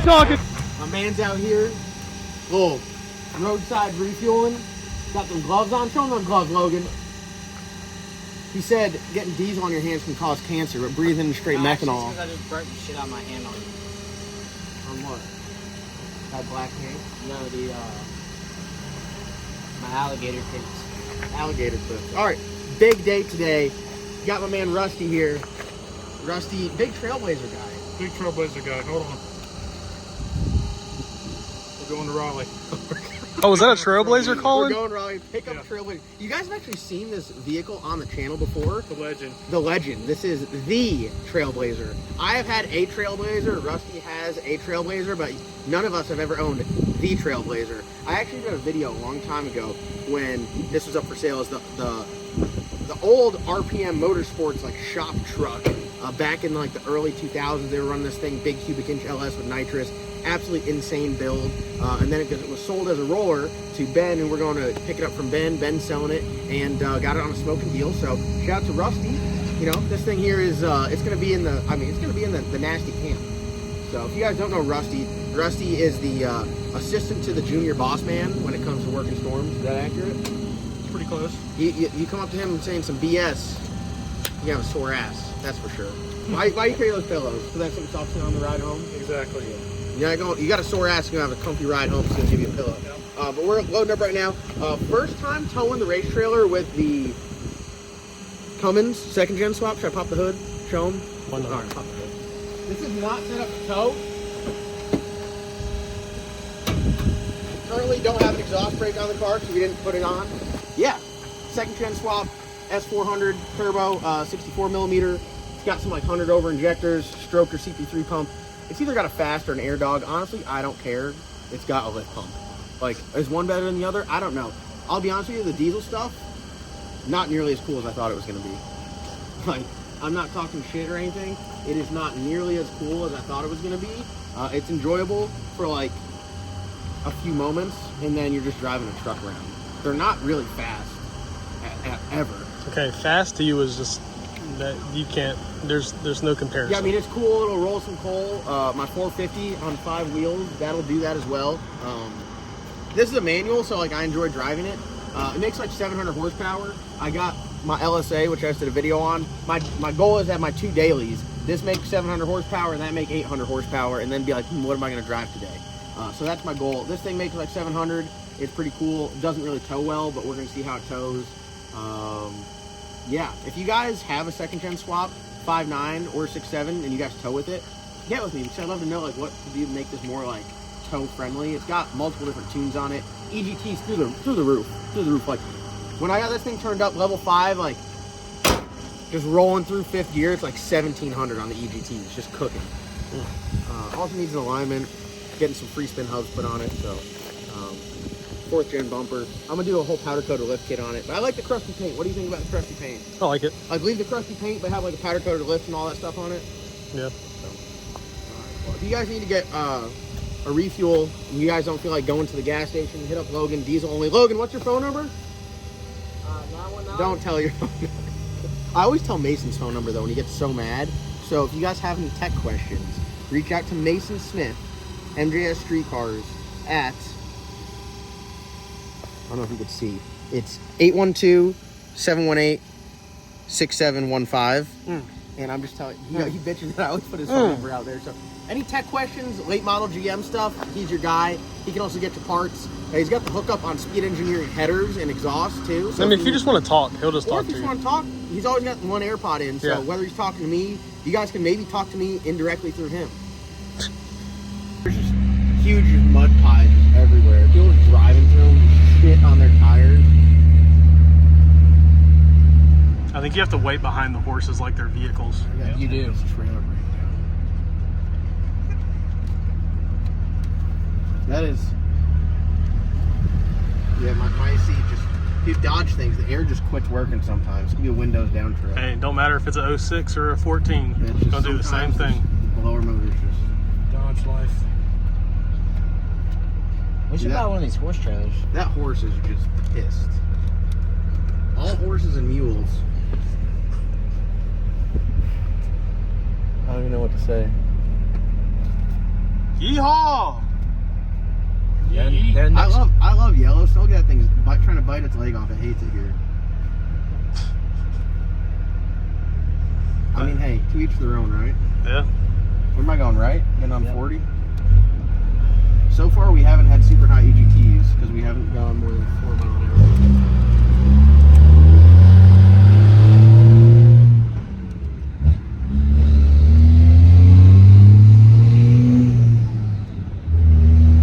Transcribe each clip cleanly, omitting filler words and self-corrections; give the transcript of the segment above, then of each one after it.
I'm talking. My man's out here. Little roadside refueling. Got them gloves on. Show him them gloves, Logan. He said getting diesel on your hands can cause cancer, but breathing in straight methanol. Because I just burnt the shit out of my hand on you. On what? That black paint? No, my alligator tips. Alligator clips. All right, big day today. Got my man Rusty here. Rusty, big Trailblazer guy. Big Trailblazer guy. Hold on. We're going to Raleigh. Oh, is that a Trailblazer We're calling? going Raleigh. Pick up Trailblazer. You guys have actually seen this vehicle on the channel before. The legend. The legend. This is the Trailblazer. I have had a Trailblazer. Rusty has a Trailblazer, but none of us have ever owned the Trailblazer. I actually did a video a long time ago when this was up for sale as the old RPM Motorsports like shop truck. Back in like the early 2000s, they were running this thing, big cubic inch LS with nitrous, absolutely insane build. And then it was sold as a roller to Ben, and we're going to pick it up from Ben. Ben's selling it, and got it on a smoking deal. So shout out to Rusty. You know, this thing here is it's going to be in the the nasty camp. So if you guys don't know Rusty, Rusty is the assistant to the junior boss man when it comes to working storms. Is that accurate? It's pretty close. You come up to him and saying some BS, you have a sore ass. That's for sure. Why you carry those pillows? Because that's something soft on the ride home? Exactly. You got a sore ass, you're going to have a comfy ride home, so he'll give you a pillow. But we're loading up right now. First time towing the race trailer with the Cummins second gen swap. Should I pop the hood? Show them? Why not? All right, pop the hood. This is not set up to tow. Currently don't have an exhaust brake on the car because we didn't put it on. Yeah, second gen swap, S400 turbo, 64 millimeter. It's got some like 100 over injectors, stroker CP3 pump. It's either got a fast or an air dog. Honestly, I don't care. It's got a lift pump. Like, is one better than the other? I don't know. I'll be honest with you, the diesel stuff, not nearly as cool as I thought it was going to be. Like, I'm not talking shit or anything. It is not nearly as cool as I thought it was going to be. It's enjoyable for like a few moments, and then you're just driving a truck around. They're not really fast ever. Okay, fast to you is just that you can't. There's no comparison. Yeah, I mean it's cool. It'll roll some coal. My 450 on 5 wheels, that'll do that as well. This is a manual, so like I enjoy driving it. It makes like 700 horsepower. I got my LSA, which I just did a video on. My goal is to have my 2 dailies. This makes 700 horsepower, and that make 800 horsepower, and then be like, what am I going to drive today? So that's my goal. This thing makes like 700. It's pretty cool. It doesn't really tow well, but we're going to see how it tows. Yeah, if you guys have a second gen swap, 5.9 or 6.7, and you guys tow with it, get with me, because I'd love to know like what to do to make this more like tow friendly. It's got multiple different tunes on it. EGTs through the roof. Like when I got this thing turned up level 5, like just rolling through 5th gear, it's like 1700 on the EGTs, just cooking. Also needs an alignment, getting some free spin hubs put on it. So 4th gen bumper. I'm gonna do a whole powder coated lift kit on it, but I like the crusty paint. What do you think about the crusty paint? I like it. Like leave the crusty paint, but have like a powder coated lift and all that stuff on it. Yeah. So, well, if you guys need to get a refuel, and you guys don't feel like going to the gas station, hit up Logan, diesel only. Logan, what's your phone number? 919. Don't tell your phone number. I always tell Mason's phone number though when he gets so mad. So if you guys have any tech questions, reach out to Mason Smith, MJS Streetcars at, I don't know if you could see, it's 812-718-6715. And I'm just telling you, he bitches that I always put his phone number out there. So any tech questions, late model GM stuff, he's your guy. He can also get you parts. He's got the hookup on Speed Engineering headers and exhaust too. So I mean, if you just want to talk, he'll just talk to you. If you just want to talk, he's always got one AirPod in. So whether he's talking to me, you guys can maybe talk to me indirectly through him. There's just huge mud pies everywhere. People are driving through them, shit on their tires. I think you have to wait behind the horses like they're vehicles. Yeah, you do. Trailer breakdown. That is. Yeah, my seat just. You dodge things. The air just quits working sometimes. It can be a windows down trip. Hey, don't matter if it's a 06 or a 14. It's gonna do the same thing. The lower motor's just. Dodge life. We should buy one of these horse trailers. That horse is just pissed. All horses and mules. I don't even know what to say. Yeehaw! They're next. I love Yellowstone. Look at that thing trying to bite its leg off. It hates it here. I mean, hey, to each their own, right? Yeah. Where am I going, right? Getting on 40? So far, we haven't had super high EGTs because we haven't gone more than 4 miles an hour.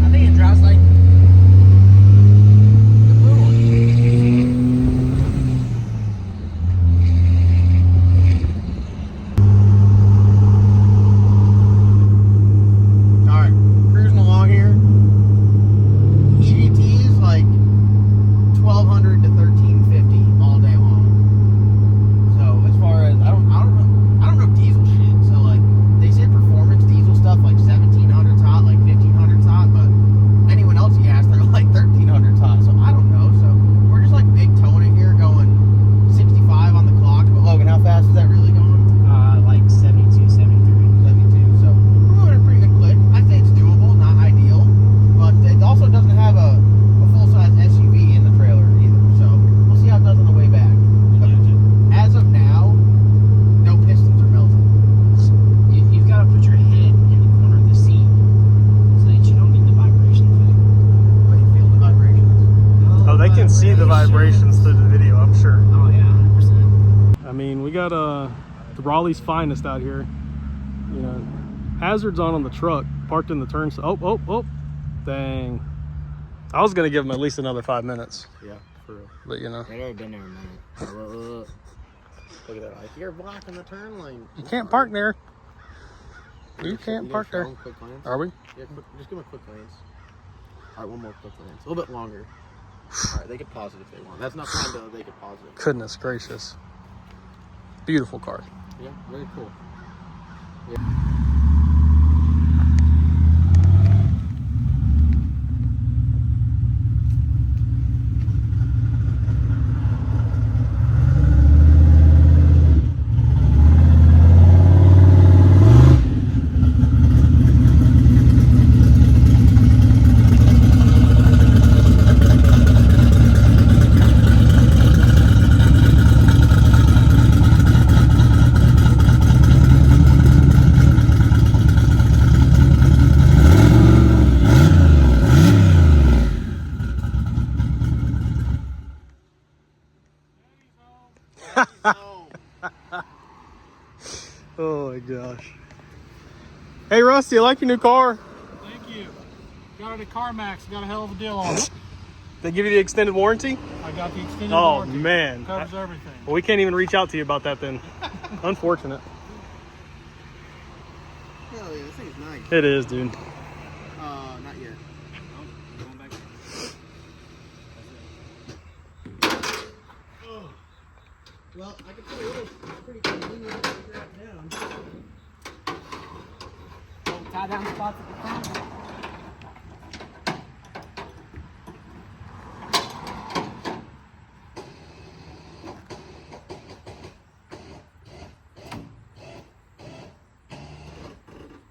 I think it drives like the blue one. Alright, cruising along here. EGTs like 1200 to 1350 all day long. So as far as I don't know diesel shit. So like they say performance diesel stuff like 1700 hot, like 1500 hot, but anyone else you ask they're like 1300 hot. So I don't know. So we're just like big towing it here, going 65 on the clock. But Logan, how fast is that really going? Like 72, 73. 72. So we're moving at a pretty good click. I'd say it's doable, not ideal, but it also doesn't have a full-size SUV in the trailer either. So we'll see how it does on the way back. But as of now, no pistons are melting. You've got to put your head in the corner of the seat so that you don't get the vibration effect. But you feel the vibrations. Oh, they can see the vibrations through the video, I'm sure. Oh yeah, 100%. I mean, we got the Raleigh's finest out here. You know, hazards on the truck, parked in the turn. Oh, dang. I was gonna give him at least another 5 minutes, Yeah, for real. but you know, They'd already been there a minute. Look at that. Like, you're blocking the turn lane. you can't park there. You can't park there. Quick lanes? Are we? Yeah, just give them a quick lanes. All right, one more quick lanes. A little bit longer. All right, they could pause it if they want. That's not fine, though. They could pause it. Goodness gracious. Beautiful car. Yeah, very cool. Oh my gosh. Hey Rusty, I like your new car. Thank you. Got it at CarMax. Got a hell of a deal on it. They give you the extended warranty? I got the extended Oh warranty. man. Covers everything. Well, we can't even reach out to you about that then. Unfortunate. Hell yeah, this thing's nice. It is, dude. Not yet. Well, I can tell you this, it's pretty convenient to strap down. Tie down spots at the front.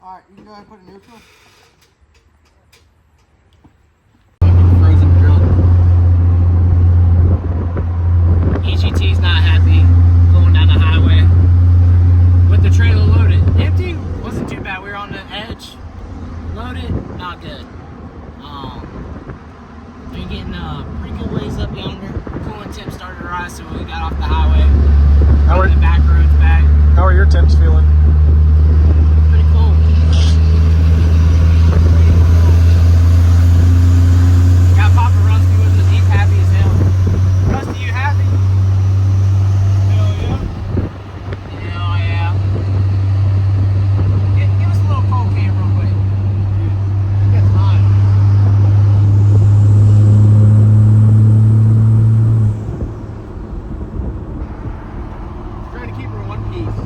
Alright, you can go ahead and put it neutral. Frozen drill. EGT's not happy going down the highway with the trailer loaded. Empty wasn't too bad. We were on the edge. Loaded, not good. Been getting pretty good ways up yonder. Coolant temp started to rise, so we got off the highway. How are, The back roads back. how are your temps feeling? Pretty cool. Got Papa Rusty with us. He's happy as hell. Rusty, you happy? Hell yeah. Hell yeah. Give us a little cold cam real quick. It gets hot. Trying to keep her in one piece.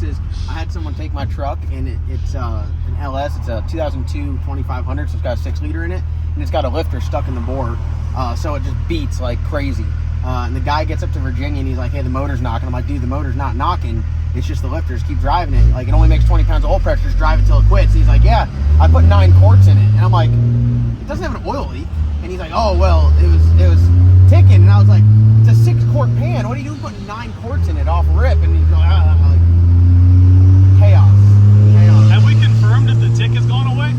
this is I had someone take my truck, and it's an LS. It's a 2002 2500, so it's got a 6-liter in it, and it's got a lifter stuck in the bore, so it just beats like crazy. And the guy gets up to Virginia, and he's like, hey, the motor's knocking. I'm like, dude, the motor's not knocking. It's just the lifters. Keep driving it. Like, it only makes 20 pounds of oil pressure. Just drive it till it quits. And he's like, yeah, I put 9 quarts in it. And I'm like, it doesn't have an oil leak. And he's like, oh, well, it was ticking. And I was like, it's a 6-quart pan. What are you doing putting 9 quarts in it off rip? And he's like, chaos. Have we confirmed that the tick has gone away?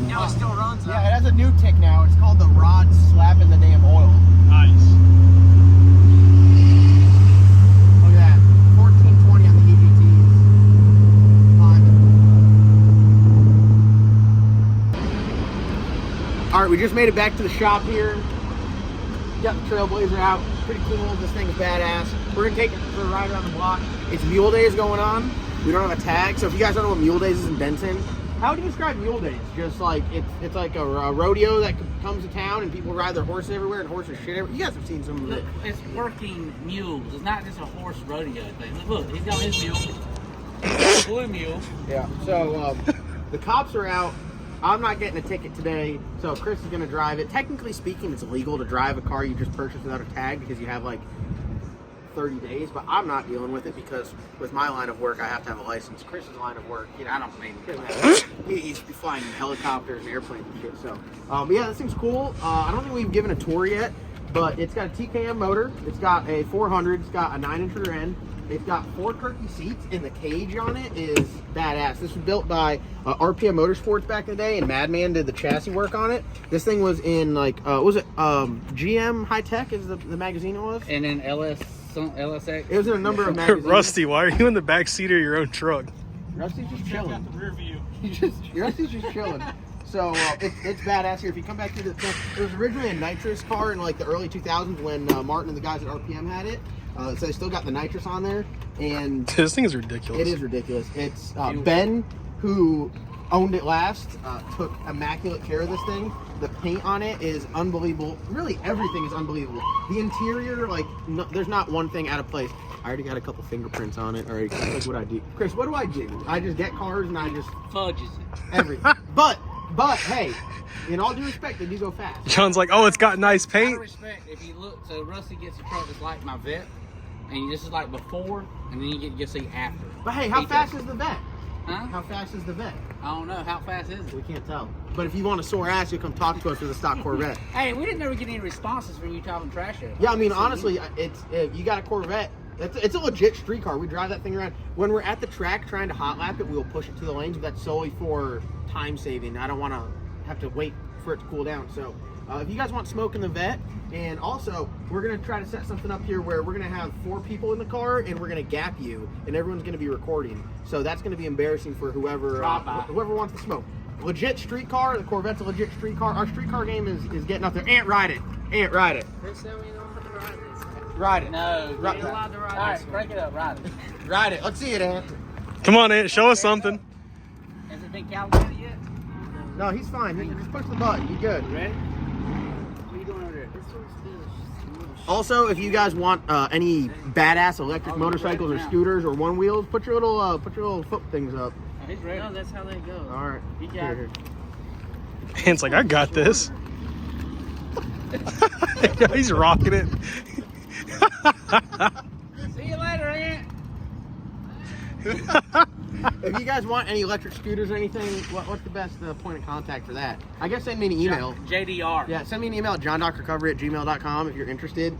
No, it still runs. Yeah, it has a new tick now. It's called the rod slapping the damn oil. Nice. Look at that. 1420 on the EGTs. Alright, we just made it back to the shop here. Got the Trailblazer out. Pretty cool. This thing is badass. We're going to take it for a ride around the block. It's Mule Days going on. We don't have a tag. So if you guys don't know what Mule Days is in Benson, how would you describe Mule Days? Just like, it's like a rodeo that comes to town and people ride their horses everywhere and horses shit everywhere. You guys have seen some of it. It's working mules. It's not just a horse rodeo thing. Look, he's got his mule. He's got a blue mule. Yeah. So the cops are out. I'm not getting a ticket today, so Chris is going to drive it. Technically speaking, it's illegal to drive a car you just purchased without a tag because you have like 30 days, but I'm not dealing with it because with my line of work, I have to have a license. Chris's line of work, you know, I don't mean he's flying helicopters and airplanes and shit. So, but yeah, this thing's cool. I don't think we've given a tour yet, but it's got a TKM motor. It's got a 400. It's got a 9-inch rear end. It's got 4 Kirky seats, and the cage on it is badass. This was built by RPM Motorsports back in the day, and Madman did the chassis work on it. This thing was in like, what was it GM High Tech is the magazine it was? And then LSX. It was in a number of magazines. Rusty, why are you in the back seat of your own truck? Rusty's just Check chilling. out the rear view. Rusty's just chilling. So it's badass here. If you come back to the, it was originally a nitrous car in like the early 2000s when Martin and the guys at RPM had it. So they still got the nitrous on there, and This thing is ridiculous. it is ridiculous. It's Ben, who owned it last, took immaculate care of this thing. The paint on it is unbelievable. Really, everything is unbelievable. The interior, like, no, there's not one thing out of place. I already got a couple fingerprints on it. Already, like what I do. Chris, what do? I just get cars and I just Fudges it. everything. But hey, in all due respect, they do go fast. John's like, oh, it's got nice Out of paint. respect, if you look, so Rusty gets a truck that's like my vet, and this is like before, and then you get to see after. But hey, how He fast does- is the vet? Huh? How fast is the vet? I don't know. How fast is it? We can't tell. But if you want a sore ass, you'll come talk to us with a stock Corvette. Hey, we didn't ever get any responses from you talking trash here. Yeah, I mean, honestly, it's if you got a Corvette, it's a legit street car. We drive that thing around. When we're at the track trying to hot lap it, we'll push it to the lanes, but that's solely for time saving. I don't want to have to wait for it to cool down. So if you guys want smoke in the vet, and also we're going to try to set something up here where we're going to have 4 people in the car, and we're going to gap you, and everyone's going to be recording. So that's going to be embarrassing for whoever wants to smoke. Legit street car. The Corvette's a legit street car. Our street car game is getting up there. Ant, ride it. Ant, ride it. Ride it. No, Right. you're allowed to ride. All right, break it up, ride it. Ride it. Let's see it, Ant. Come on, Ant, show us something. Has it been calibrated yet? No, he's fine. You just push the button. You good? Ready? What are you doing over there? This one's Also, if you guys want any badass electric motorcycles or scooters or one wheels, put your little foot things up. Oh, he's ready. No, that's how they go. All right. You got it. Ant's like, I got this. He's rocking it. See you later, Ant. If you guys want any electric scooters or anything, what's the best point of contact for that? I guess send me an email. JDR. Yeah, send me an email at johndocrecovery@gmail.com if you're interested.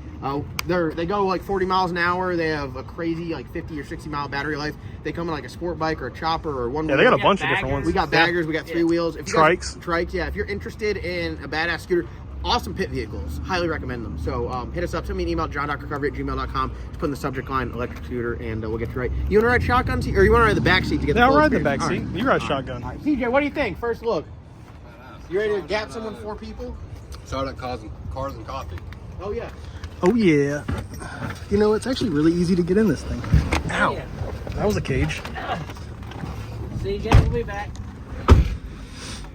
They go like 40 miles an hour. They have a crazy like 50 or 60 mile battery life. They come in like a sport bike or a chopper or one. Yeah, they got a wheel. bunch of different ones. We got baggers. We got 3 wheels. If you guys- Trikes. Trikes. Yeah, if you're interested in a badass scooter, awesome pit vehicles. Highly recommend them. So hit us up. Send me an email at johndocrecovery@gmail.com. Just put in the subject line electric scooter, and we'll get you right. You want to ride shotgun seat, or you want to ride the back seat to get the Yeah, I'll full ride the experience? back seat. All right. You ride shotgun. All right. CJ, what do you think? First look. You ready to gap someone 4 people? Started causing cars and coffee. Oh yeah. Oh, yeah. You know, it's actually really easy to get in this thing. Ow. Yeah. That was a cage. CJ will be back.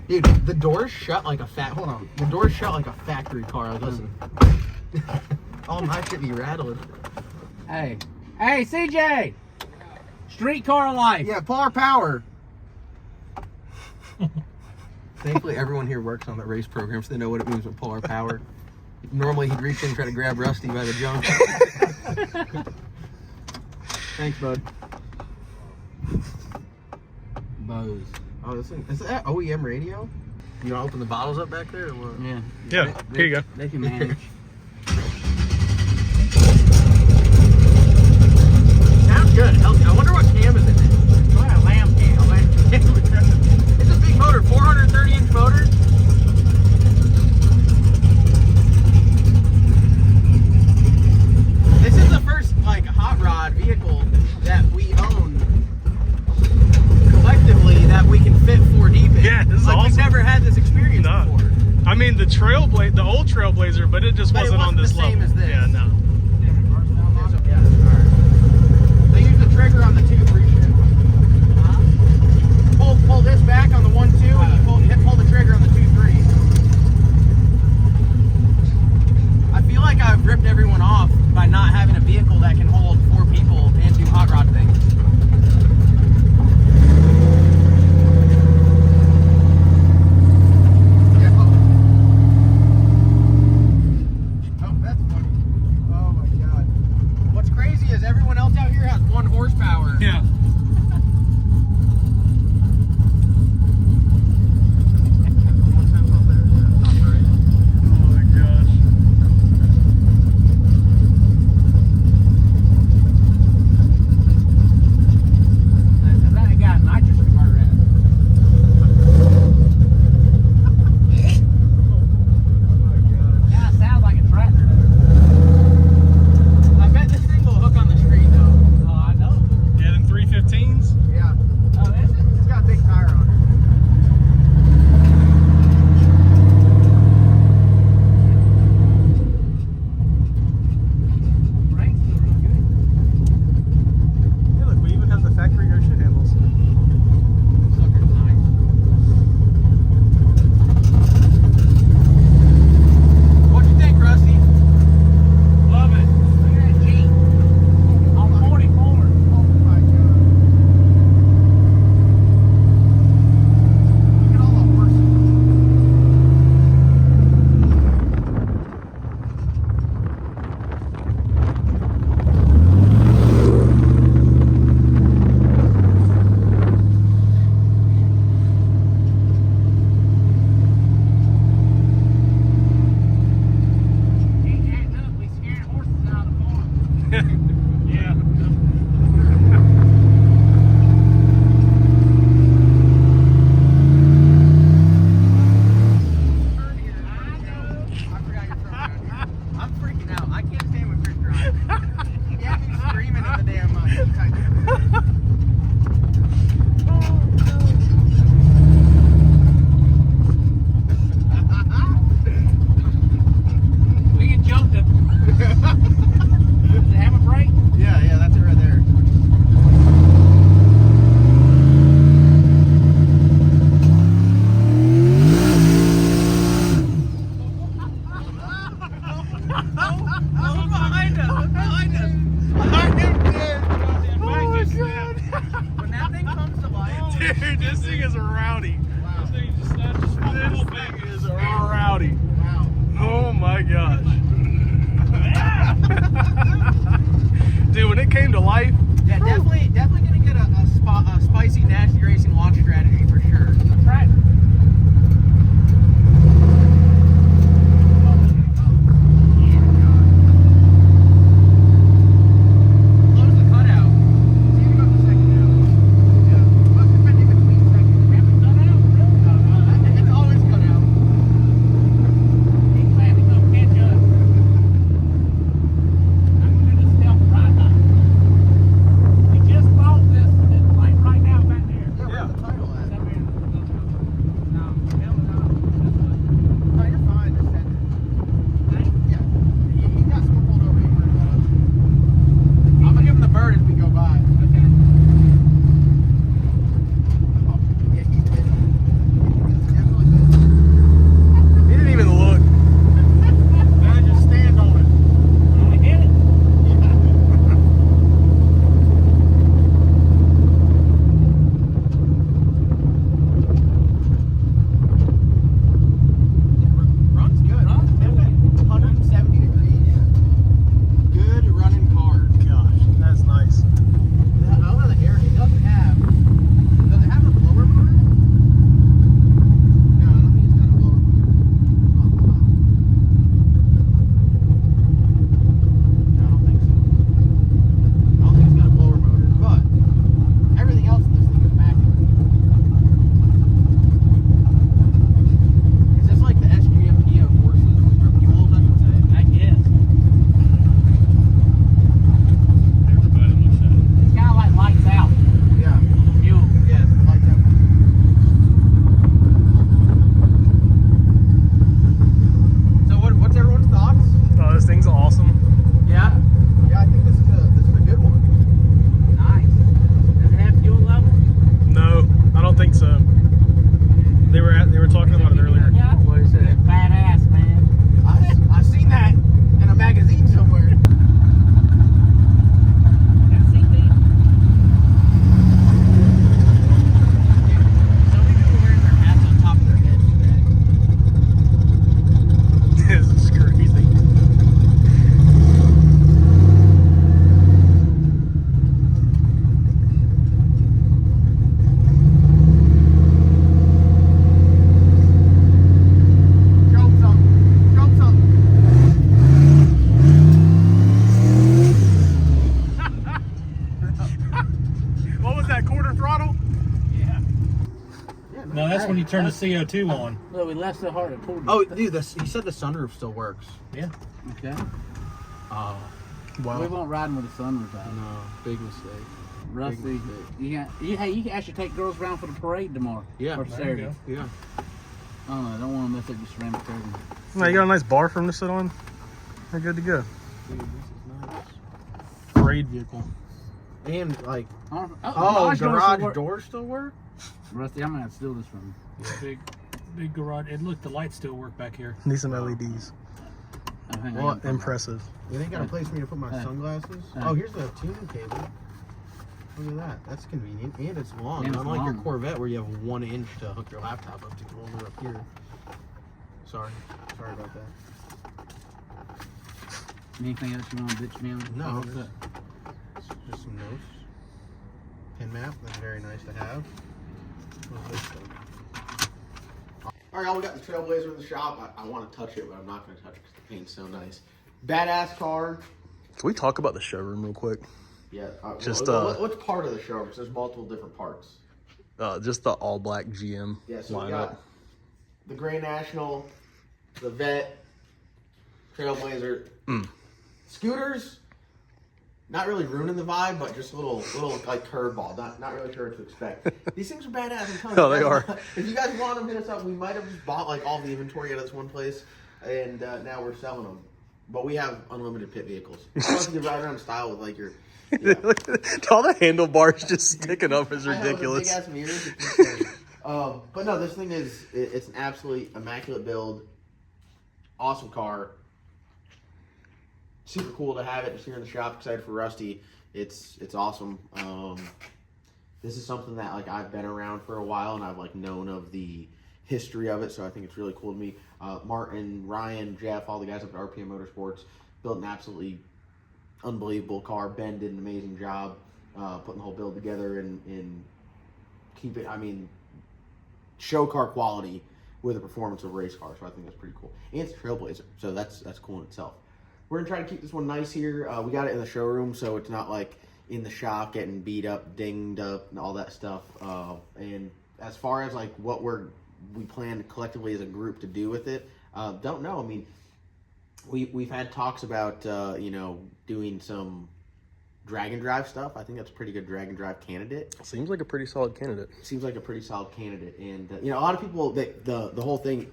Dude, the door's shut like a hold on. The door's shut like a factory car. Like, listen. All my shit be rattling. Hey, CJ. Streetcar life. Yeah, Polar Power. Thankfully, everyone here works on the race program, so they know what it means with Polar Power. Normally, he'd reach in and try to grab Rusty by the junk. Thanks, bud. Bose. Oh, this thing, is that OEM radio? You want to open the bottles up back there or what? Yeah. Yeah, here you go. They can manage. Sounds good. Healthy. I wonder what cam is in it. What a lamb cam. It's a big motor, 430-inch motor. This is the first like hot rod vehicle that we own collectively that we can fit 4 deep in. Yeah, this is like awesome. We've never had this experience No. before. I mean, the old Trailblazer, but it just But it wasn't on wasn't this the same level. as this. Yeah, no. Yeah, alright. They use the trigger on the 2-3 shift. Pull this back on the 1-2 and you pull the trigger on the 2-3. I feel like I've ripped everyone off by not having a vehicle that can hold 4 people and do hot rod things. Yeah. Oh, that's funny. Oh my god. What's crazy is everyone else out here has 1 horsepower. Yeah. Oh my gosh. That got nitrous converter in it. Yeah, it sounds like a tractor. I bet this thing will hook on the street though. Oh, I know. Yeah, them 315s. Yeah. Oh, is it? It's got a big tire on it. Brakes feel real good. Yeah, look, we even have the factory air shit handles. Sucker's nice. What'd you think, Rusty? Love it. Look at that Jeep. On 44. Oh my god. Look at all the horses. Ain't acting up. We scaring horses out of the farm. Yeah. I forgot you're from around here. I'm freaking out. I can't stand when Chris drives. He has me screaming at the damn We can jump them. Does it have a brake? Yeah, that's it right there. Oh, behind us! Behind us! I am dead! When that thing comes to life, Dude, this thing is rowdy. wow. This thing is rowdy. Wow. Oh my gosh. Dude, when it came to life, Yeah, definitely gonna get a spicy, nasty racing launch strategy for sure. A tractor. Close the cutout. See if you got the second now. Yeah. Must have been in between seconds. It's always cut out. He's glad to come catch us. I'm gonna stealth right now. We just throttle? Yeah. No, that's when you turn the CO2 on. Look, we left so hard it pulled. Oh, dude, he said the sunroof still works. Yeah. Okay. Oh, Wow. We won't ride with the sunroof out. no, big mistake. Rusty, hey, you can actually take girls around for the parade tomorrow. Yeah, Or there you Saturday. go. Yeah. I don't know. I don't want to mess up your ceramic curtain. Now you got a nice bar for him to sit on. They're good to go. Dude, this is nice. Parade vehicle. And like, Oh, garage doors still work? Rusty, I'm gonna have to steal this from you. Big garage. And look, the lights still work back here. Need some LEDs. Oh, hang Well, on. Impressive. You ain't got a place for me to put my Hey. sunglasses? Hey. Oh, here's the tuning cable. Look at that. That's convenient. And it's long. And it's Unlike your long. Corvette where you have 1 inch to hook your laptop up to all the way up here. Sorry about that. Anything else you want to bitch me on? No, Oh, just some notes. Pin map. That's very nice to have. What's this stuff? All right, y'all, we got the Trailblazer in the shop. I want to touch it, but I'm not going to touch it because the paint's so nice. Badass car. Can we talk about the showroom real quick? Yeah. Just, what's part of the showroom? Because there's multiple different parts. Just the all black GM Yeah, so we lineup. got the Gray National, the Vet, Trailblazer, scooters. Not really ruining the vibe, but just a little like curveball. Not really sure what to expect. These things are badass. I'm telling you. Oh, they are. If you guys want them, hit us up. We might have just bought like all the inventory out of this one place, and now we're selling them. But we have unlimited pit vehicles. You can ride around in style with like your. Yeah. All the handlebars just sticking up is ridiculous. Big ass mirrors. But no, this thing it's an absolutely immaculate build. Awesome car. Super cool to have it just here in the shop. Excited for Rusty. It's awesome. This is something that like I've been around for a while and I've like known of the history of it, so I think it's really cool to me. Martin, Ryan, Jeff, all the guys up at RPM Motorsports built an absolutely unbelievable car. Ben did an amazing job putting the whole build together and keep it, I mean, show car quality with the performance of a race car. So I think that's pretty cool. And it's a Trailblazer, so that's cool in itself. We're gonna try to keep this one nice here. We got it in the showroom, so it's not like in the shop getting beat up, dinged up, and all that stuff. And as far as like what we plan collectively as a group to do with it, don't know. I mean, we've had talks about doing some drag and drive stuff. I think that's a pretty good drag and drive candidate. Seems like a pretty solid candidate. Seems like a pretty solid candidate. And a lot of people, the whole thing,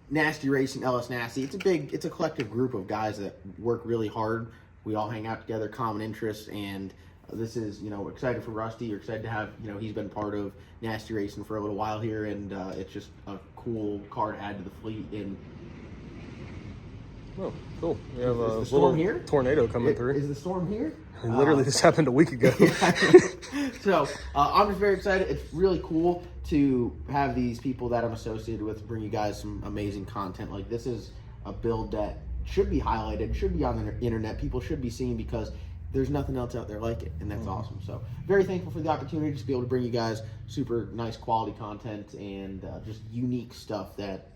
Nasty Racing, LS Nasty, it's a collective group of guys that work really hard. We all hang out together, common interests, and this is, excited for Rusty. We're excited to have, he's been part of Nasty Racing for a little while here, and it's just a cool car to add to the fleet. And Oh, cool. We have Is a the storm little here? tornado coming through. Is the storm here? It literally just happened a week ago. So I'm just very excited. It's really cool to have these people that I'm associated with bring you guys some amazing content. Like, this is a build that should be highlighted, should be on the internet. People should be seeing because there's nothing else out there like it, and that's awesome. So very thankful for the opportunity to be able to bring you guys super nice quality content and just unique stuff that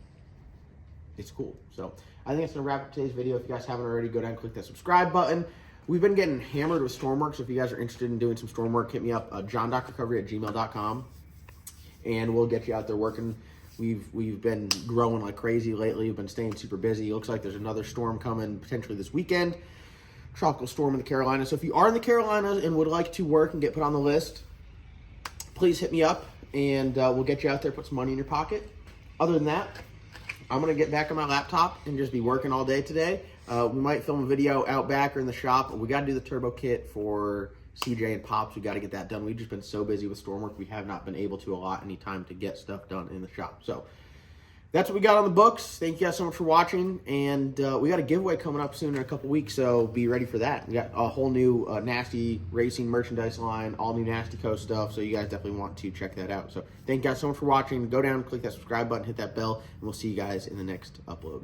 it's cool. So I think it's gonna wrap up today's video. If you guys haven't already, go down and click that subscribe button. We've been getting hammered with storm work, so if you guys are interested in doing some storm work, hit me up, johndocrecovery@gmail.com, and we'll get you out there working. We've been growing like crazy lately. We've been staying super busy. It looks like there's another storm coming potentially this weekend. Tropical storm in the Carolinas. So if you are in the Carolinas and would like to work and get put on the list, please hit me up and we'll get you out there, put some money in your pocket. Other than that, I'm going to get back on my laptop and just be working all day today. We might film a video out back or in the shop. We got to do the turbo kit for CJ and Pops. We got to get that done. We've just been so busy with storm work. We have not been able to allot any time to get stuff done in the shop. So that's what we got on the books. Thank you guys so much for watching. And we got a giveaway coming up soon in a couple weeks, so be ready for that. We got a whole new Nasty Racing merchandise line, all new Nasty Co stuff, so you guys definitely want to check that out. So thank you guys so much for watching. Go down, click that subscribe button, hit that bell, and we'll see you guys in the next upload.